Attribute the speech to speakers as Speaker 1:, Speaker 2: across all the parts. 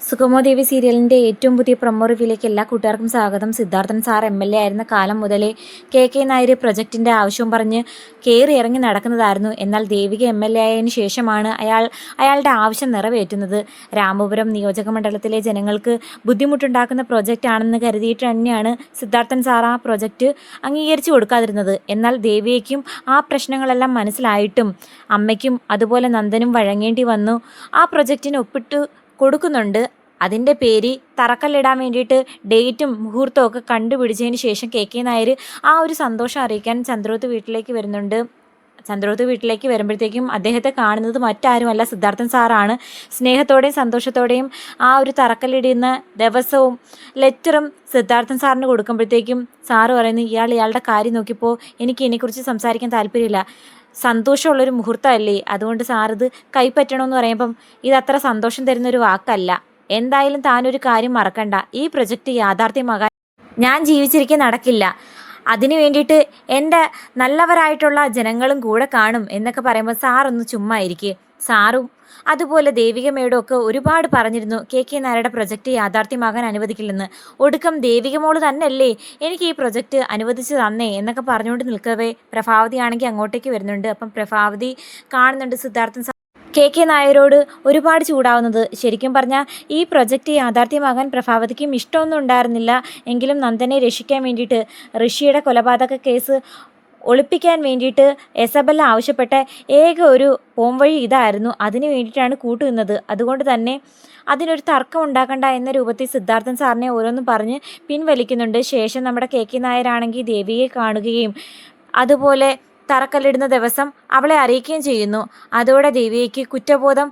Speaker 1: സുഗമോദേവി സീരിയലിൻ്റെ ഏറ്റവും പുതിയ പ്രൊമോ റിവ്യൂയിലേക്ക് എല്ലാ കൂട്ടുകാർക്കും സ്വാഗതം. സിദ്ധാർത്ഥൻ സാർ MLA ആയിരുന്ന കാലം മുതലേ KK നായർ പ്രൊജക്റ്റിൻ്റെ ആവശ്യവും പറഞ്ഞ് കയറി ഇറങ്ങി നടക്കുന്നതായിരുന്നു. എന്നാൽ ദേവിക MLA ആയതിനു ശേഷമാണ് അയാളുടെ ആവശ്യം നിറവേറ്റുന്നത്. രാമപുരം നിയോജകമണ്ഡലത്തിലെ ജനങ്ങൾക്ക് ബുദ്ധിമുട്ടുണ്ടാക്കുന്ന പ്രൊജക്റ്റ് ആണെന്ന് കരുതിയിട്ട് തന്നെയാണ് സിദ്ധാർത്ഥൻ സാർ ആ പ്രൊജക്റ്റ് അംഗീകരിച്ചു കൊടുക്കാതിരുന്നത്. എന്നാൽ ദേവികയ്ക്കും ആ പ്രശ്നങ്ങളെല്ലാം മനസ്സിലായിട്ടും അമ്മയ്ക്കും അതുപോലെ നന്ദനും വഴങ്ങേണ്ടി വന്നു. ആ പ്രൊജക്റ്റിന് ഒപ്പിട്ട് കൊടുക്കുന്നുണ്ട്. അതിൻ്റെ പേര് തറക്കല്ലിടാൻ വേണ്ടിയിട്ട് ഡേറ്റും മുഹൂർത്തവും ഒക്കെ കണ്ടുപിടിച്ചതിന് ശേഷം KK നായർ ആ ഒരു സന്തോഷം അറിയിക്കാൻ ചന്ദ്രോത്ത് വീട്ടിലേക്ക് വരുന്നുണ്ട്. ചന്ദ്രോത്ത് വീട്ടിലേക്ക് വരുമ്പോഴത്തേക്കും അദ്ദേഹത്തെ കാണുന്നത് മറ്റാരുമല്ല, സിദ്ധാർത്ഥൻ സാറാണ്. സ്നേഹത്തോടെയും സന്തോഷത്തോടെയും ആ ഒരു തറക്കല്ലിടുന്ന ദിവസവും ലെറ്ററും സിദ്ധാർത്ഥൻ സാറിന് കൊടുക്കുമ്പോഴത്തേക്കും സാറ് പറയുന്നു, ഇയാളുടെ കാര്യം നോക്കിയപ്പോൾ എനിക്ക് ഇതിനെക്കുറിച്ച് സംസാരിക്കാൻ താല്പര്യമില്ല. സന്തോഷമുള്ളൊരു മുഹൂർത്തമല്ലേ, അതുകൊണ്ട് സാറിത് കൈപ്പറ്റണമെന്ന് പറയുമ്പം ഇതത്ര സന്തോഷം തരുന്നൊരു വാക്കല്ല. എന്തായാലും താനൊരു കാര്യം മറക്കണ്ട, ഈ പ്രൊജക്റ്റ് യാഥാർത്ഥ്യമാകാൻ ഞാൻ ജീവിച്ചിരിക്കാൻ നടക്കില്ല. അതിനു വേണ്ടിയിട്ട് എൻ്റെ നല്ലവരായിട്ടുള്ള ജനങ്ങളും കൂടെ കാണും എന്നൊക്കെ പറയുമ്പോൾ സാറൊന്ന് ചുമ്മാ ഇരിക്കുക. സാറും അതുപോലെ ദേവിക മേഡും ഒക്കെ ഒരുപാട് പറഞ്ഞിരുന്നു KK നായരുടെ പ്രൊജക്റ്റ് യാഥാർത്ഥ്യമാകാൻ അനുവദിക്കില്ലെന്ന്. ഒടുക്കം ദേവിക മോള് തന്നെയല്ലേ എനിക്ക് ഈ പ്രൊജക്റ്റ് അനുവദിച്ച് തന്നേ എന്നൊക്കെ പറഞ്ഞുകൊണ്ട് നിൽക്കവേ പ്രഭാവതി ആണെങ്കിൽ അങ്ങോട്ടേക്ക് വരുന്നുണ്ട്. അപ്പം പ്രഭാവതി കാണുന്നുണ്ട് സിദ്ധാർത്ഥൻ KK നായരോട് ഒരുപാട് ചൂടാവുന്നത്. ശരിക്കും പറഞ്ഞാൽ ഈ പ്രൊജക്റ്റ് യാഥാർത്ഥ്യമാകാൻ പ്രഭാവതിക്കും ഇഷ്ടമൊന്നും ഉണ്ടായിരുന്നില്ല. എങ്കിലും നന്ദനെ രക്ഷിക്കാൻ വേണ്ടിയിട്ട് ഋഷിയുടെ കൊലപാതക കേസ് ഒളിപ്പിക്കാൻ വേണ്ടിയിട്ട് എസബല്ല ആവശ്യപ്പെട്ട ഏക ഒരു പോംവഴി ഇതായിരുന്നു. അതിന് വേണ്ടിയിട്ടാണ് കൂട്ടുനിന്നത്. അതുകൊണ്ട് തന്നെ അതിനൊരു തർക്കം ഉണ്ടാക്കണ്ട എന്ന രൂപത്തിൽ സിദ്ധാർത്ഥൻ സാറിനെ ഓരോന്നും പറഞ്ഞ് പിൻവലിക്കുന്നുണ്ട്. ശേഷം നമ്മുടെ KK നായരാണെങ്കിൽ ദേവിയെ കാണുകയും അതുപോലെ തറക്കല്ലിടുന്ന ദിവസം അവളെ അറിയിക്കുകയും ചെയ്യുന്നു. അതോടെ ദേവിയയ്ക്ക് കുറ്റബോധം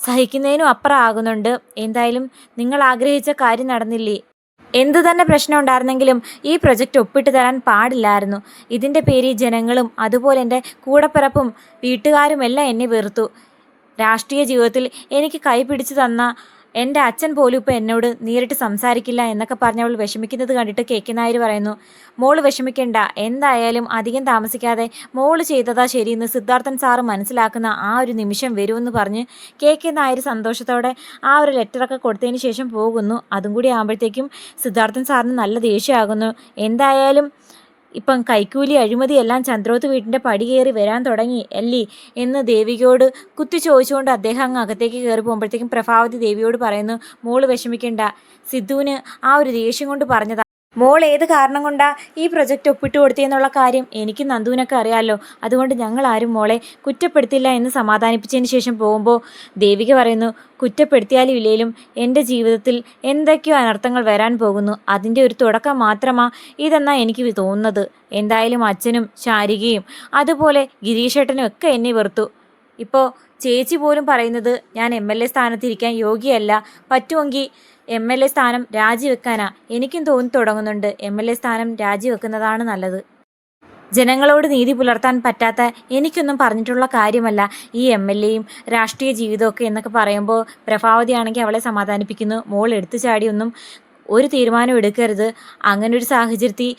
Speaker 1: സഹിക്കുന്നതിനും അപ്പുറം ആകുന്നുണ്ട്. എന്തായാലും നിങ്ങൾ ആഗ്രഹിച്ച കാര്യം നടന്നില്ലേ, എന്തു തന്നെ പ്രശ്നം ഉണ്ടായിരുന്നെങ്കിലും ഈ പ്രൊജക്റ്റ് ഒപ്പിട്ട് തരാൻ പാടില്ലായിരുന്നു. ഇതിൻ്റെ പേരിൽ ജനങ്ങളും അതുപോലെ എൻ്റെ കൂടപ്പിറപ്പും വീട്ടുകാരും എല്ലാം എന്നെ വെറുത്തു. രാഷ്ട്രീയ ജീവിതത്തിൽ എനിക്ക് കൈപിടിച്ചു തന്ന എൻ്റെ അച്ഛൻ പോലും ഇപ്പോൾ എന്നോട് നേരിട്ട് സംസാരിക്കില്ല എന്നൊക്കെ പറഞ്ഞവൾ വിഷമിക്കുന്നത് കണ്ടിട്ട് KK നായർ പറയുന്നു, മോള് വിഷമിക്കേണ്ട, എന്തായാലും അധികം താമസിക്കാതെ മോള് ചെയ്തതാ ശരിയെന്ന് സിദ്ധാർത്ഥൻ സാറ് മനസ്സിലാക്കുന്ന ആ ഒരു നിമിഷം വരുമെന്ന് പറഞ്ഞ് KK നായർ സന്തോഷത്തോടെ ആ ഒരു ലെറ്ററൊക്കെ കൊടുത്തതിന് ശേഷം പോകുന്നു. അതും കൂടി ആകുമ്പോഴത്തേക്കും സിദ്ധാർത്ഥൻ സാറിന് നല്ല ദേഷ്യമാകുന്നു. എന്തായാലും ഇപ്പം കൈക്കൂലി അഴിമതി എല്ലാം ചന്ദ്രോത്ത് വീട്ടിൻ്റെ പടി കയറി വരാൻ തുടങ്ങി അല്ലേ എന്ന് ദേവികയോട് കുത്തി ചോദിച്ചുകൊണ്ട് അദ്ദേഹം അങ്ങ് അകത്തേക്ക് കയറി പോകുമ്പോഴത്തേക്കും പ്രഭാവതി ദേവിയോട് പറയുന്നു, മോള് വിഷമിക്കേണ്ട, സിദ്ധുവിന് ആ ഒരു ദേഷ്യം കൊണ്ട് പറഞ്ഞതാ. മോൾ ഏത് കാരണം കൊണ്ടാ ഈ പ്രൊജക്റ്റ് ഒപ്പിട്ട് കൊടുത്തിയെന്നുള്ള കാര്യം എനിക്കും നന്ദുവിനൊക്കെ അറിയാമല്ലോ. അതുകൊണ്ട് ഞങ്ങൾ ആരും മോളെ കുറ്റപ്പെടുത്തില്ല എന്ന് സമാധാനിപ്പിച്ചതിന് ശേഷം പോകുമ്പോൾ ദേവിക പറയുന്നു, കുറ്റപ്പെടുത്തിയാലും ഇല്ലേലും എൻ്റെ ജീവിതത്തിൽ എന്തൊക്കെയോ അനർത്ഥങ്ങൾ വരാൻ പോകുന്നു. അതിൻ്റെ ഒരു തുടക്കം മാത്രമാണ് ഇതെന്നാണ് എനിക്ക് തോന്നുന്നത്. എന്തായാലും അച്ഛനും ശാരികയും അതുപോലെ ഗിരീഷേട്ടനും ഒക്കെ എന്നെ വെറുത്തു. ഇപ്പോൾ ചേച്ചി പോലും പറയുന്നത് ഞാൻ MLA സ്ഥാനത്തിരിക്കാൻ യോഗ്യയല്ല, പറ്റുമെങ്കിൽ MLA സ്ഥാനം രാജിവെക്കാനാ. എനിക്കും തോന്നി തുടങ്ങുന്നുണ്ട് MLA സ്ഥാനം രാജിവെക്കുന്നതാണ് നല്ലത്. ജനങ്ങളോട് നീതി പുലർത്താൻ പറ്റാത്ത എനിക്കൊന്നും പറഞ്ഞിട്ടുള്ള കാര്യമല്ല ഈ MLAയും രാഷ്ട്രീയ ജീവിതമൊക്കെ എന്നൊക്കെ പറയുമ്പോൾ പ്രഭാവതിയാണെങ്കിൽ അവളെ സമാധാനിപ്പിക്കുന്നു. മോൾ എടുത്തു ചാടിയൊന്നും ഒരു തീരുമാനം എടുക്കരുത്. അങ്ങനൊരു സാഹചര്യത്തിൽ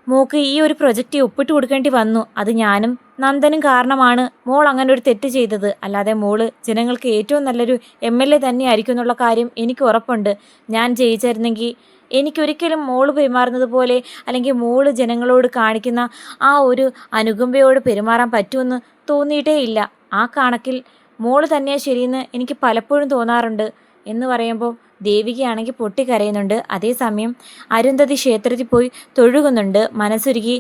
Speaker 1: മോൾക്ക് ഈ ഒരു പ്രൊജക്റ്റ് ഒപ്പിട്ട് കൊടുക്കേണ്ടി വന്നു. അത് ഞാനും നന്ദനും കാരണമാണ് മോൾ അങ്ങനെ ഒരു തെറ്റ് ചെയ്തത്. അല്ലാതെ മോള് ജനങ്ങൾക്ക് ഏറ്റവും നല്ലൊരു MLA തന്നെയായിരിക്കും എന്നുള്ള കാര്യം എനിക്ക് ഉറപ്പുണ്ട്. ഞാൻ ജയിച്ചായിരുന്നെങ്കിൽ എനിക്കൊരിക്കലും മോള് പെരുമാറുന്നത് പോലെ അല്ലെങ്കിൽ മോള് ജനങ്ങളോട് കാണിക്കുന്ന ആ ഒരു അനുകമ്പയോട് പെരുമാറാൻ പറ്റുമെന്ന് തോന്നിയിട്ടേ ഇല്ല. ആ കണക്കിൽ മോള് തന്നെയാണ് ശരിയെന്ന് എനിക്ക് പലപ്പോഴും തോന്നാറുണ്ട് എന്ന് പറയുമ്പോൾ ദേവികയാണെങ്കിൽ പൊട്ടിക്കരയുന്നുണ്ട്. അതേസമയം അരുന്ധതി ക്ഷേത്രത്തിൽ പോയി തൊഴുകുന്നുണ്ട്. മനസ്സുരുകി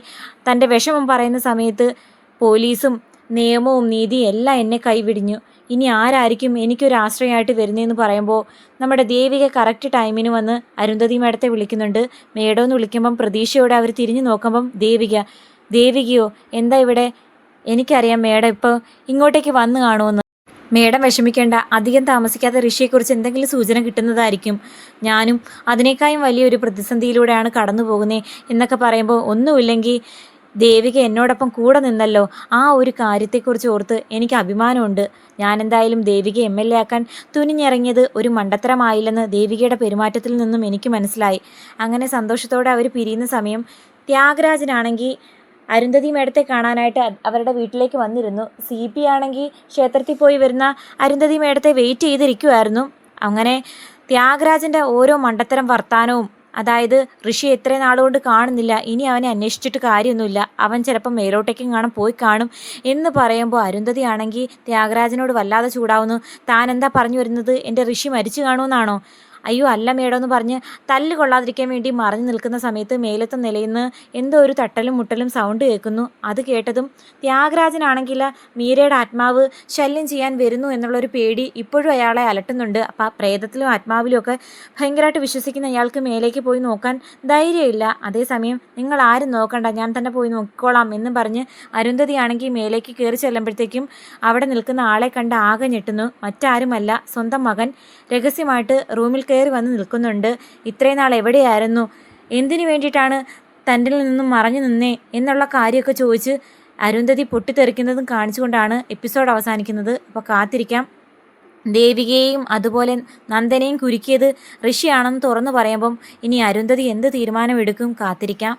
Speaker 1: തൻ്റെ വിഷമം പറയുന്ന സമയത്ത് പോലീസും നിയമവും നീതിയും എല്ലാം എന്നെ കൈവിടിഞ്ഞു. ഇനി ആരായിരിക്കും എനിക്കൊരു ആശ്രയമായിട്ട് വരുന്നതെന്ന് പറയുമ്പോൾ നമ്മുടെ ദേവിക കറക്റ്റ് ടൈമിന് വന്ന് അരുന്ധതി മേഡത്തെ വിളിക്കുന്നുണ്ട്. മേഡമെന്ന് വിളിക്കുമ്പം പ്രതീക്ഷയോടെ അവർ തിരിഞ്ഞു നോക്കുമ്പം ദേവികയോ എന്താ ഇവിടെ? എനിക്കറിയാം മേഡം ഇപ്പോൾ ഇങ്ങോട്ടേക്ക് വന്ന് കാണുമെന്ന്. മേഡം വിഷമിക്കേണ്ട, അധികം താമസിക്കാതെ ഋഷിയെക്കുറിച്ച് എന്തെങ്കിലും സൂചന കിട്ടുന്നതായിരിക്കും. ഞാനും അതിനേക്കാളും വലിയൊരു പ്രതിസന്ധിയിലൂടെയാണ് കടന്നു പോകുന്നത് എന്നൊക്കെ പറയുമ്പോൾ ഒന്നുമില്ലെങ്കിൽ ദേവിക എന്നോടൊപ്പം കൂടെ നിന്നല്ലോ, ആ ഒരു കാര്യത്തെക്കുറിച്ച് ഓർത്ത് എനിക്ക് അഭിമാനമുണ്ട്. ഞാനെന്തായാലും ദേവിക MLA ആക്കാൻ തുനിഞ്ഞിറങ്ങിയത് ഒരു മണ്ടത്തരമായില്ലെന്ന് ദേവികയുടെ പെരുമാറ്റത്തിൽ നിന്നും എനിക്ക് മനസ്സിലായി. അങ്ങനെ സന്തോഷത്തോടെ അവർ പിരിയുന്ന സമയം ത്യാഗരാജനാണെങ്കിൽ അരുന്ധതി മേഡത്തെ കാണാനായിട്ട് അവരുടെ വീട്ടിലേക്ക് വന്നിരുന്നു. CP ആണെങ്കിൽ ക്ഷേത്രത്തിൽ പോയി വരുന്ന അരുന്ധതി മേഡത്തെ വെയിറ്റ് ചെയ്തിരിക്കുമായിരുന്നു. അങ്ങനെ ത്യാഗരാജൻ്റെ ഓരോ മണ്ടത്തരം വർത്താനവും, അതായത് ഋഷി എത്രയും നാളുകൊണ്ട് കാണുന്നില്ല, ഇനി അവനെ അന്വേഷിച്ചിട്ട് കാര്യമൊന്നുമില്ല, അവൻ ചിലപ്പോൾ മേലോട്ടേക്കും കാണും പോയി കാണും എന്ന് പറയുമ്പോൾ അരുന്ധതി ആണെങ്കിൽ ത്യാഗരാജനോട് വല്ലാതെ ചൂടാവുന്നു. താൻ എന്താ പറഞ്ഞു വരുന്നത്? എൻ്റെ ഋഷി മരിച്ചു കാണുമെന്നാണോ? അയ്യോ അല്ല മേഡം എന്ന് പറഞ്ഞ് തല്ല് കൊള്ളാതിരിക്കാൻ വേണ്ടി മറിഞ്ഞു നിൽക്കുന്ന സമയത്ത് മേലത്തെ നിലയിൽ നിന്ന് എന്തോ ഒരു തട്ടലും മുട്ടലും സൗണ്ട് കേൾക്കുന്നു. അത് കേട്ടതും ത്യാഗരാജനാണെങ്കിൽ മീരയുടെ ആത്മാവ് ശല്യം ചെയ്യാൻ വരുന്നു എന്നുള്ളൊരു പേടി ഇപ്പോഴും അയാളെ അലട്ടുന്നുണ്ട്. അപ്പം ആ പ്രേതത്തിലും ആത്മാവിലും ഒക്കെ ഭയങ്കരമായിട്ട് വിശ്വസിക്കുന്ന അയാൾക്ക് മേലേക്ക് പോയി നോക്കാൻ ധൈര്യമില്ല. അതേസമയം നിങ്ങൾ ആരും നോക്കണ്ട, ഞാൻ തന്നെ പോയി നോക്കിക്കോളാം എന്ന് പറഞ്ഞ് അരുന്ധതി ആണെങ്കിൽ മേലേക്ക് കയറി ചെല്ലുമ്പോഴത്തേക്കും അവിടെ നിൽക്കുന്ന ആളെ കണ്ട് ആകെ ഞെട്ടുന്നു. മറ്റാരുമല്ല, സ്വന്തം മകൻ രഹസ്യമായിട്ട് റൂമിൽ കയറി വന്ന് നിൽക്കുന്നുണ്ട്. ഇത്രയും നാൾ എവിടെയായിരുന്നു, എന്തിനു വേണ്ടിയിട്ടാണ് തൻ്റെ നിന്നും മറഞ്ഞു നിന്നേ എന്നുള്ള കാര്യമൊക്കെ ചോദിച്ച് അരുന്ധതി പൊട്ടിത്തെറിക്കുന്നതും കാണിച്ചുകൊണ്ടാണ് എപ്പിസോഡ് അവസാനിക്കുന്നത്. അപ്പോൾ കാത്തിരിക്കാം. ദേവികയെയും അതുപോലെ നന്ദനെയും കുരുക്കിയത് ഋഷിയാണെന്ന് തുറന്നു പറയുമ്പം ഇനി അരുന്ധതി എന്ത് തീരുമാനമെടുക്കും? കാത്തിരിക്കാം.